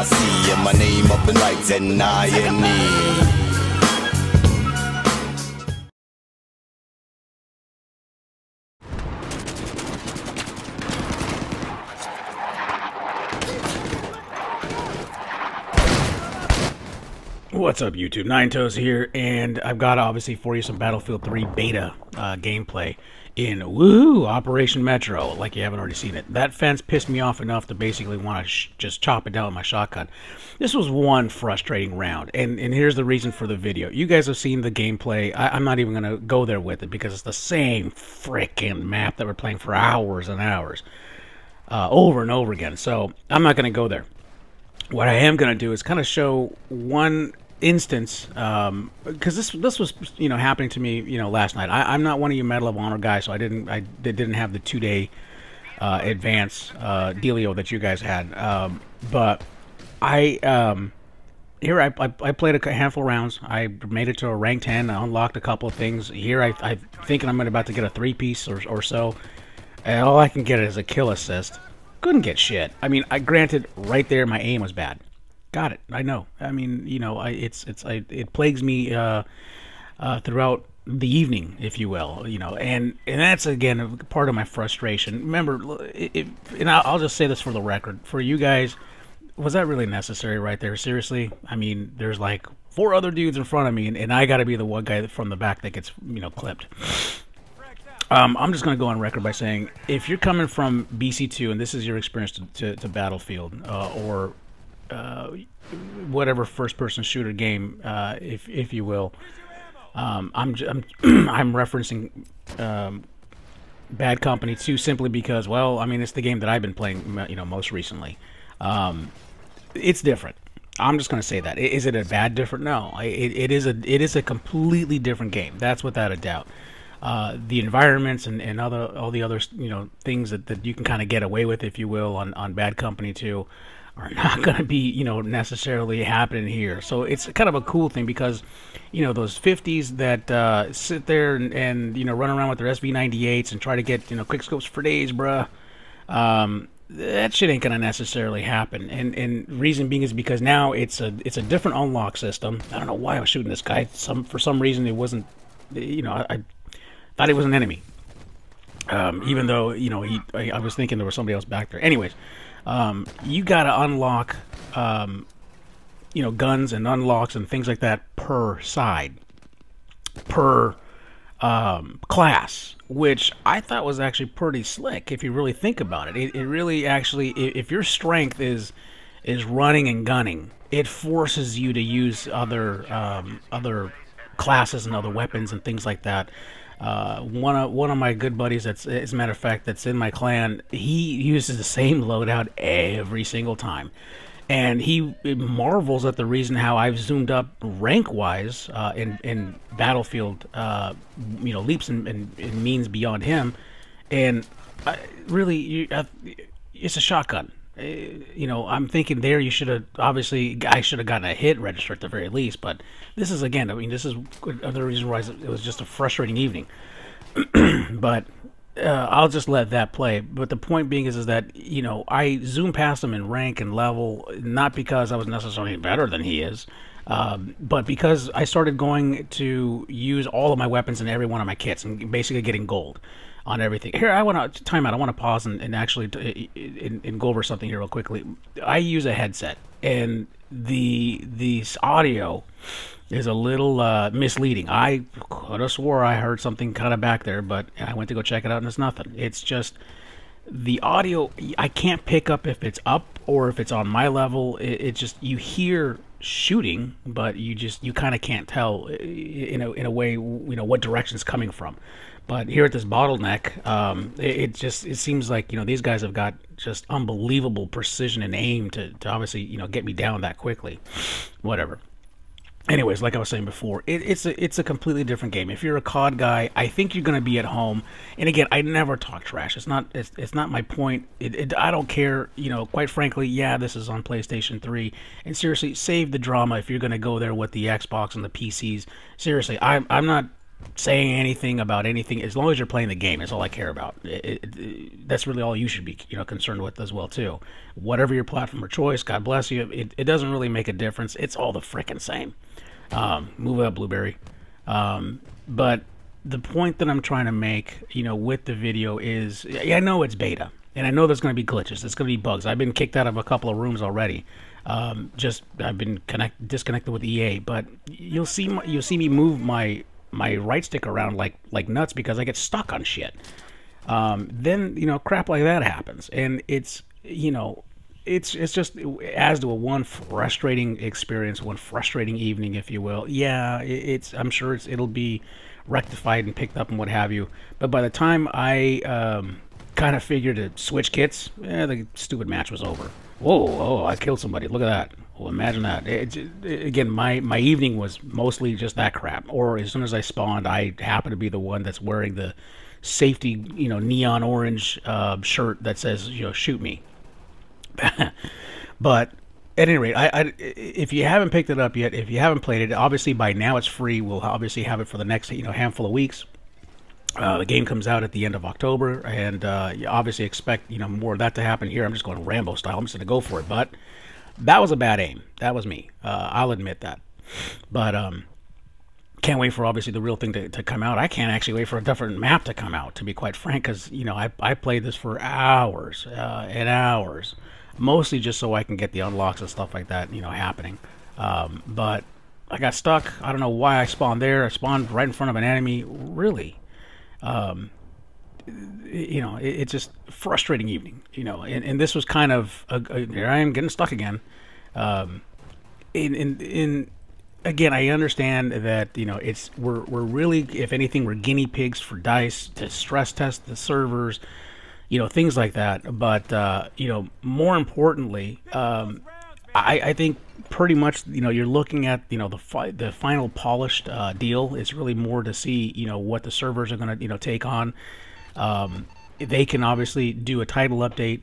see, and my name up in lights and I and me. What's up, YouTube? Nine Toes here, and I've got obviously for you some Battlefield 3 beta gameplay in Operation Metro, like you haven't already seen it. That fence pissed me off enough to basically want to just chop it down with my shotgun. This was one frustrating round, and here's the reason for the video. You guys have seen the gameplay. I'm not even going to go there with it because it's the same frickin' map that we're playing for hours and hours over and over again, so I'm not going to go there. What I am going to do is kind of show one instance, because this was happening to me last night. I'm not one of you Medal of Honor guys, so I didn't have the 2-day advance dealio that you guys had, but I played a handful of rounds. I made it to a rank 10. I unlocked a couple of things here. I thinking I'm about to get a 3-piece or so, and all I can get is a kill assist. Couldn't get shit. I mean, granted, right there my aim was bad. Got it. I know. I mean, it plagues me throughout the evening, if you will. And that's again part of my frustration. Remember, and I'll just say this for the record, for you guys, was that really necessary right there? Seriously? I mean, there's like 4 other dudes in front of me, and I got to be the one guy from the back that gets clipped. I'm just going to go on record by saying, if you're coming from BC2 and this is your experience to Battlefield or whatever first-person shooter game, if you will, I'm referencing Bad Company 2 simply because, well, I mean, it's the game that I've been playing, most recently. It's different. I'm just going to say that. Is it a bad different? No, it is a completely different game. That's without a doubt. The environments and all the other things that you can kind of get away with, if you will, on Bad Company 2 are not going to be necessarily happening here. So it's kind of a cool thing because those 50s that sit there and run around with their SV98s and try to get quick scopes for days, bruh. That shit ain't gonna necessarily happen, and reason being is because now it's a different unlock system. I don't know why I was shooting this guy. For some reason it wasn't. I thought he was an enemy, even though I was thinking there was somebody else back there. Anyways, you gotta unlock guns and unlocks and things like that per side, per class, which I thought was actually pretty slick if you really think about it. It really actually, if your strength is running and gunning, it forces you to use other classes and other weapons and things like that. One of my good buddies, that's, as a matter of fact, that's in my clan, he uses the same loadout every single time, and he marvels at the reason how I've zoomed up rank wise in Battlefield, leaps and means beyond him, and really, it's a shotgun. I'm thinking there you should have, obviously, I should have gotten a hit register at the very least, but this is, again, I mean, this is another reason why it was just a frustrating evening. But I'll just let that play. But the point being is that, I zoom past him in rank and level, not because I was necessarily better than he is, but because I started going to use all of my weapons in every one of my kits and basically getting gold on everything. Here, I want to time out. I want to pause and actually go over something here real quickly. I use a headset, and the audio is a little misleading. I could have swore I heard something kind of back there, but I went to go check it out, and it's nothing. It's just the audio. I can't pick up if it's up or if it's on my level. It just, you hear shooting, but you kind of can't tell in a way what direction it's coming from. But here at this bottleneck, it seems like these guys have got just unbelievable precision and aim to obviously get me down that quickly. Whatever. Anyways, like I was saying before, it's a completely different game. If you're a COD guy, I think you're going to be at home. And again, I never talk trash. It's not my point. I don't care. Quite frankly, yeah, this is on PlayStation 3. And seriously, save the drama if you're going to go there with the Xbox and the PCs. Seriously, I'm not saying anything about anything. As long as you're playing the game, that's all I care about. That's really all you should be, concerned with as well too. Whatever your platform of choice, God bless you. It doesn't really make a difference. It's all the frickin' same. Move up, Blueberry. But the point that I'm trying to make, with the video is, I know it's beta, and I know there's going to be glitches. There's going to be bugs. I've been kicked out of a couple of rooms already. I've been disconnected with EA, but you'll see me move my right stick around like nuts because I get stuck on shit. Then crap like that happens, and it's just adds to one frustrating experience, one frustrating evening, if you will. Yeah, I'm sure it'll be rectified and picked up and what have you. But by the time I kind of figured to switch kits, the stupid match was over. Whoa! Oh, I killed somebody. Look at that. Well, imagine that. Again, my evening was mostly just that crap. Or as soon as I spawned, I happened to be the one that's wearing the safety, neon orange shirt that says, shoot me. But at any rate, if you haven't picked it up yet, if you haven't played it, obviously by now it's free. We'll obviously have it for the next handful of weeks. The game comes out at the end of October, and you obviously expect more of that to happen here. I'm just going Rambo style. I'm just going to go for it. But that was a bad aim. That was me. I'll admit that. But can't wait for obviously the real thing to come out. I can't actually wait for a different map to come out, to be quite frank, because I played this for hours and hours, mostly just so I can get the unlocks and stuff like that happening. But I got stuck. I don't know why I spawned there. I spawned right in front of an enemy. Really. It's just a frustrating evening, and this was kind of here I am getting stuck again. Again, I understand that we're really, if anything, we're guinea pigs for DICE to stress test the servers, things like that. But more importantly, I think pretty much you're looking at the final polished deal is really more to see what the servers are going to take on. They can obviously do a title update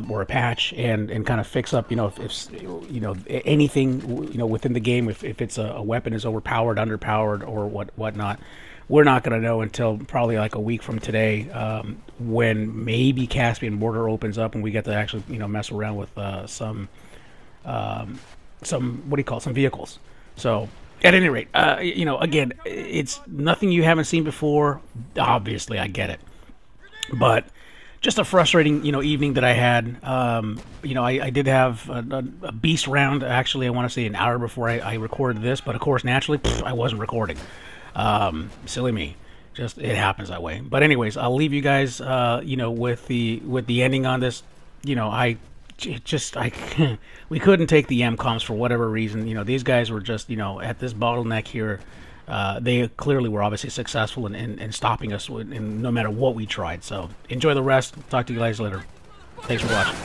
or a patch and kind of fix up if anything within the game, if it's a weapon is overpowered, underpowered, or whatnot. We're not going to know until probably like a week from today, when maybe Caspian Border opens up and we get to actually mess around with some some vehicles. So at any rate, again, it's nothing you haven't seen before. Obviously, I get it, but just a frustrating evening that I had. I did have a beast round, actually. I want to say an hour before I recorded this, but of course, naturally, I wasn't recording. Silly me. Just it happens that way. But anyways, I'll leave you guys with the ending on this. We couldn't take the MCOMs for whatever reason. These guys were just at this bottleneck here. They clearly were obviously successful in stopping us no matter what we tried. So enjoy the rest. Talk to you guys later. Thanks for watching.